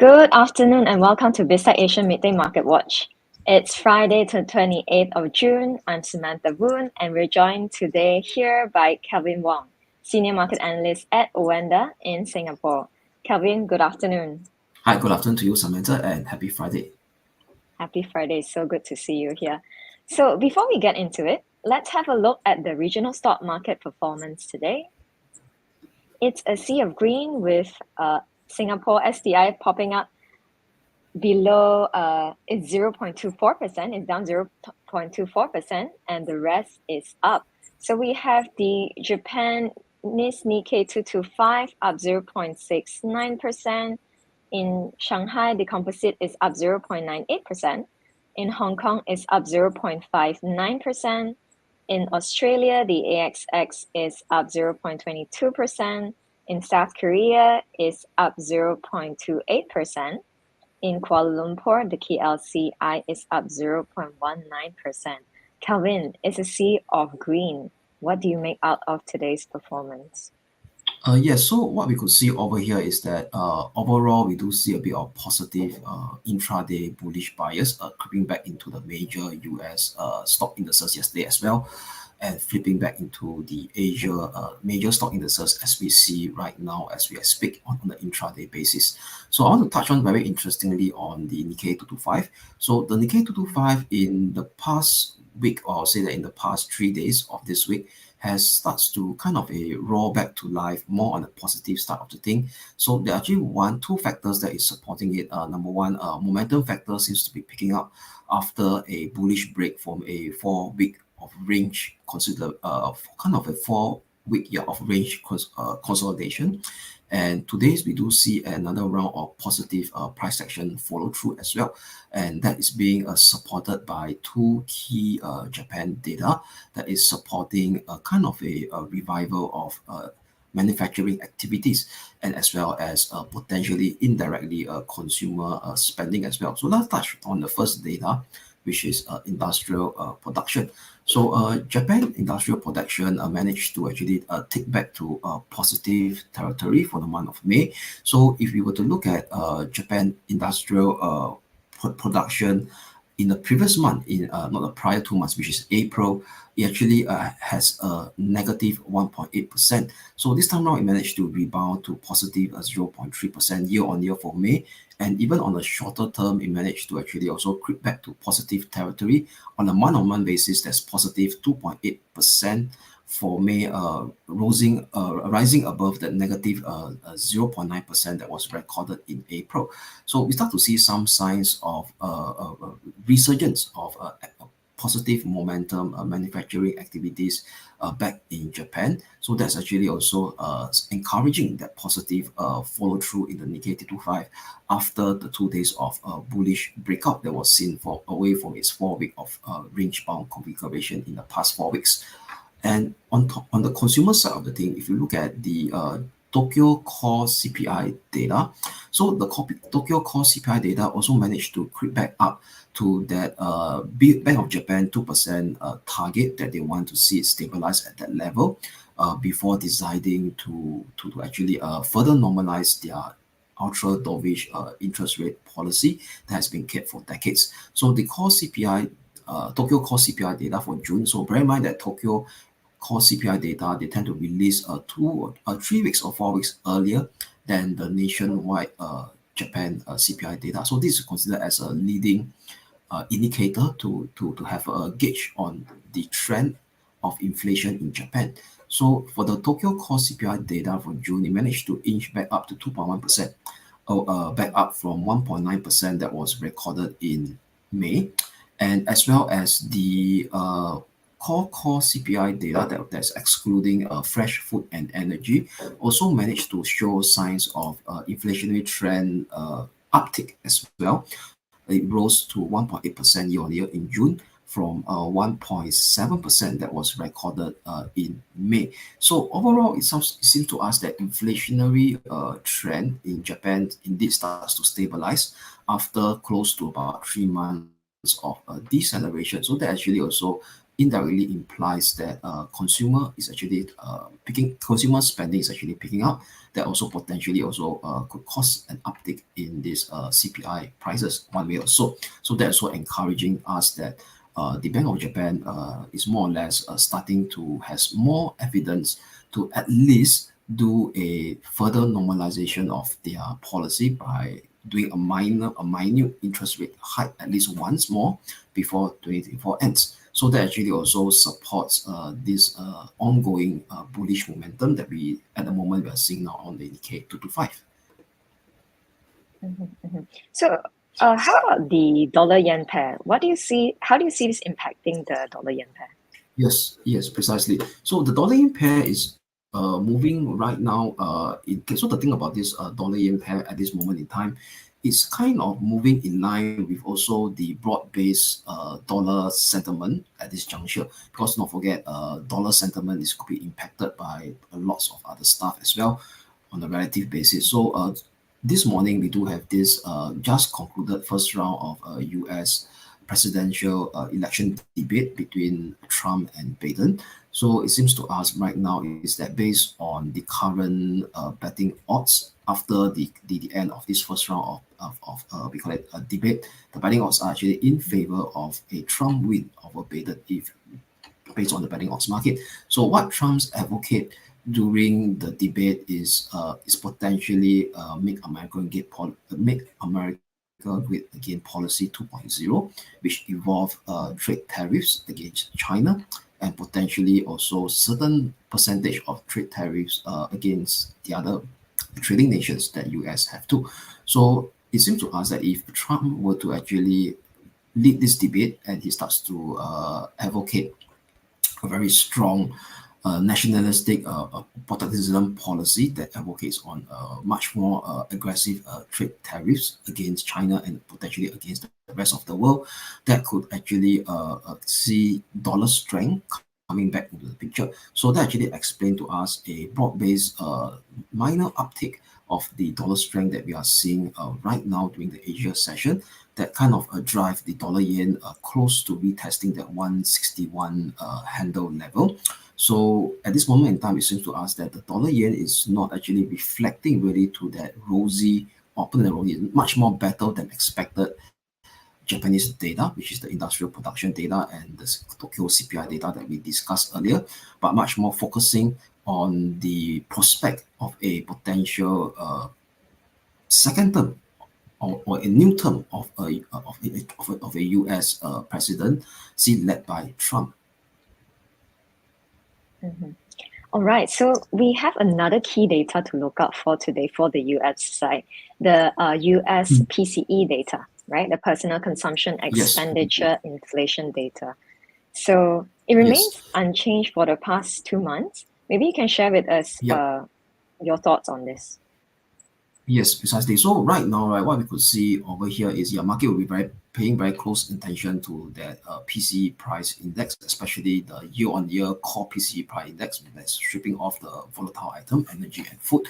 Good afternoon and welcome to Biztech Asian Midday Market Watch. It's Friday, the 28th of June. I'm Samantha Voon and we're joined today here by Kelvin Wong, Senior Market Analyst at Oanda in Singapore. Kelvin, good afternoon. Hi, good afternoon to you, Samantha, and happy Friday. Happy Friday, so good to see you here. So before we get into it, let's have a look at the regional stock market performance today. It's a sea of green with Singapore STI popping up below it's 0.24%, it's down 0.24%, and the rest is up. So we have the Japanese Nikkei 225 up 0.69%. In Shanghai, the composite is up 0.98%. In Hong Kong, it's up 0.59%. In Australia, the ASX is up 0.22%. In South Korea, it's up 0.28%. In Kuala Lumpur, the KLCI is up 0.19%. Kelvin, it's a sea of green. What do you make out of today's performance? Yes, so what we could see over here is that overall we do see a bit of positive intraday bullish bias creeping back into the major US stock indices yesterday as well, and flipping back into the Asia major stock indices as we see right now as we speak on the intraday basis. So I want to touch on very interestingly on the Nikkei 225. So the Nikkei 225 in the past week, or say that in the past 3 days of this week, has starts to kind of a roll back to life more on the positive start of the thing. So there are actually two factors that is supporting it. Number one, momentum factor seems to be picking up after a bullish break from a 4-week of range, consider kind of a 4-week year of range consolidation. And today we do see another round of positive price action follow through as well, and that is being supported by two key Japan data that is supporting a kind of a revival of manufacturing activities, and as well as potentially indirectly consumer spending as well. So let's touch on the first data, which is industrial production. So Japan industrial production managed to actually take back to positive territory for the month of May. So if we were to look at Japan industrial production in the previous month, in not the prior 2 months, which is April, it actually has a negative 1.8%. So this time around, it managed to rebound to positive 0.3% year on year for May. And even on a shorter term, it managed to actually also creep back to positive territory. On a month-on-month basis, that's positive 2.8% for May, rising above the negative 0.9% that was recorded in April. So we start to see some signs of resurgence of positive momentum manufacturing activities back in Japan. So that's actually also encouraging that positive follow through in the Nikkei 225 after the 2 days of bullish breakout that was seen away from its 4-week of range bound configuration in the past 4 weeks. And on the consumer side of the thing, if you look at the Tokyo Core CPI data, so the Tokyo Core CPI data also managed to creep back up to that Bank of Japan 2% target that they want to see it stabilize at that level before deciding to actually further normalize their ultra dovish interest rate policy that has been kept for decades. So the core CPI, Tokyo Core CPI data for June. So bear in mind that Tokyo Core CPI data, they tend to release 3 weeks or 4 weeks earlier than the nationwide Japan CPI data. So this is considered as a leading indicator to have a gauge on the trend of inflation in Japan. So for the Tokyo Core CPI data for June, it managed to inch back up to 2.1%, back up from 1.9% that was recorded in May, and as well as the core CPI data that's excluding fresh food and energy also managed to show signs of inflationary trend uptick as well. It rose to 1.8% year on year in June from 1.7% that was recorded in May. So overall, it seems to us that inflationary trend in Japan indeed starts to stabilize after close to about 3 months of deceleration. So that actually also indirectly implies that consumer spending is actually picking up. That also potentially also could cause an uptick in this CPI prices one way or so. So that's what encouraging us that the Bank of Japan is more or less starting to has more evidence to at least do a further normalization of their policy by doing a minute interest rate hike at least once more before 2024 ends. So that actually also supports this ongoing bullish momentum that we at the moment we are seeing now on the Nikkei 225. So, how about the dollar yen pair? What do you see? How do you see this impacting the dollar yen pair? Yes, precisely. So the dollar yen pair is moving right now. So the thing about this dollar yen pair at this moment in time is kind of moving in line with also the broad-based dollar sentiment at this juncture. Because don't forget, dollar sentiment is could be impacted by lots of other stuff as well on a relative basis. So this morning we do have this just concluded first round of U.S. presidential election debate between Trump and Biden. So it seems to us right now is that based on the current betting odds after the end of this first round of we call it a debate, the betting odds are actually in favor of a Trump win over Biden if based on the betting odds market. So what Trump's advocate during the debate is potentially make America great again policy 2.0, which involve trade tariffs against China and potentially also certain percentage of trade tariffs against the other trading nations that US have too. So it seems to us that if Trump were to actually lead this debate and he starts to advocate a very strong nationalistic protectionism policy that advocates on much more aggressive trade tariffs against China and potentially against the rest of the world, that could actually see dollar strength coming back into the picture. So that actually explained to us a broad-based minor uptick of the dollar strength that we are seeing right now during the Asia session that kind of drive the dollar yen close to retesting that 161 handle level. So at this moment in time, it seems to us that the dollar yen is not actually reflecting really to that rosy, open and rosy, much more better than expected Japanese data, which is the industrial production data and the Tokyo CPI data that we discussed earlier, but much more focusing on the prospect of a potential second term or a new term of a US presidency led by Trump. All right, so we have another key data to look out for today for the US side, the US PCE data, right? The personal consumption expenditure inflation data. So it remains unchanged for the past 2 months. Maybe you can share with us your thoughts on this. Yes, precisely. So right now, right, what we could see over here is market will be paying very close attention to that PCE price index, especially the year-on-year core PCE price index that's stripping off the volatile item, energy and food.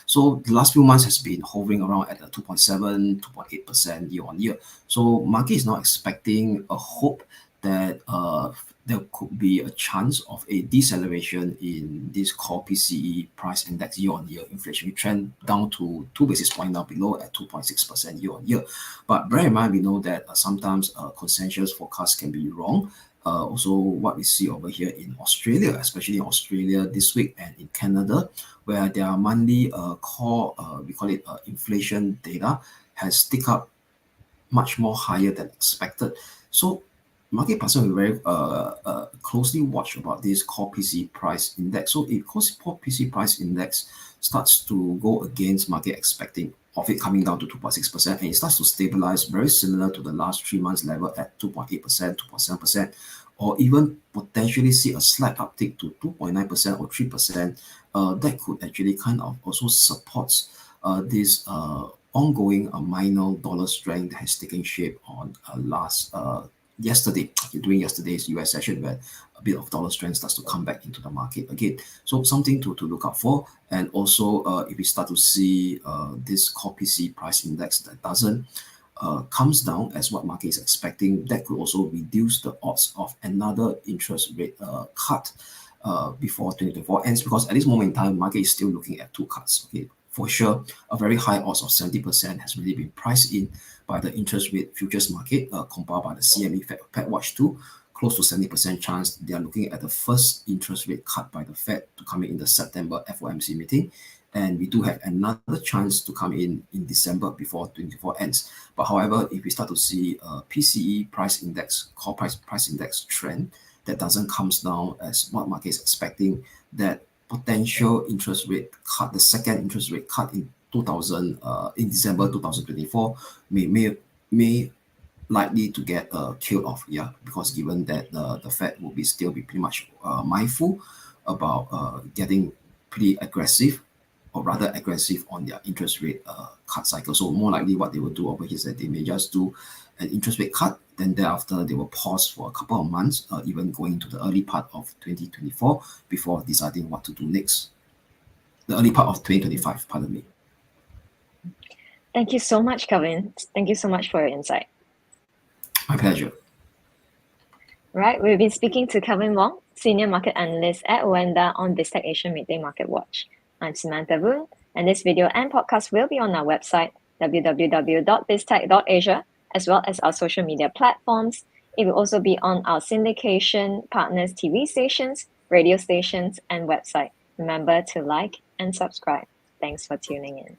So the last few months has been hovering around at a 2.7, 2.8% year-on-year. So market is now expecting a hope that there could be a chance of a deceleration in this core PCE price index year-on-year inflationary trend down to 2 basis points now below at 2.6% year-on-year. But bear in mind, we know that sometimes consensus forecasts can be wrong. Also, what we see over here in Australia, especially in Australia this week and in Canada, where their monthly core, we call it inflation data, has ticked up much more higher than expected. So market participants will very closely watch about this core PCE price index. So if core PCE price index starts to go against market expecting of it coming down to 2.6% and it starts to stabilize very similar to the last 3 months level at 2.8%, 2.7%, or even potentially see a slight uptick to 2.9% or 3%, that could actually kind of also supports this ongoing minor dollar strength that has taken shape on during yesterday's US session, where a bit of dollar strength starts to come back into the market again. So something to look out for. And also if we start to see this core PCE price index that doesn't comes down as what market is expecting, that could also reduce the odds of another interest rate cut before 2024 ends, because at this moment in time, market is still looking at 2 cuts. Okay, for sure, a very high odds of 70% has really been priced in by the interest rate futures market, compiled by the CME Fed Watch 2. Close to 70% chance they are looking at the first interest rate cut by the Fed to come in the September FOMC meeting. And we do have another chance to come in December before 2024 ends. But however, if we start to see a PCE price index, core price index trend that doesn't comes down as what market is expecting, that potential interest rate cut, the second interest rate cut in December 2024 may likely to get killed off, because given that the Fed will still be pretty much mindful about getting pretty aggressive, or rather aggressive on their interest rate cut cycle. So more likely what they will do over here is that they may just do an interest rate cut, then thereafter they will pause for a couple of months, even going to the early part of 2024 before deciding what to do next. The early part of 2025, pardon me. Thank you so much, Kelvin. Thank you so much for your insight. My pleasure. Right, we've been speaking to Kelvin Wong, Senior Market Analyst at Oanda on Biztech Asia Midday Market Watch. I'm Samantha Voon, and this video and podcast will be on our website, www.biztech.asia, as well as our social media platforms. It will also be on our syndication partners' TV stations, radio stations, and website. Remember to like and subscribe. Thanks for tuning in.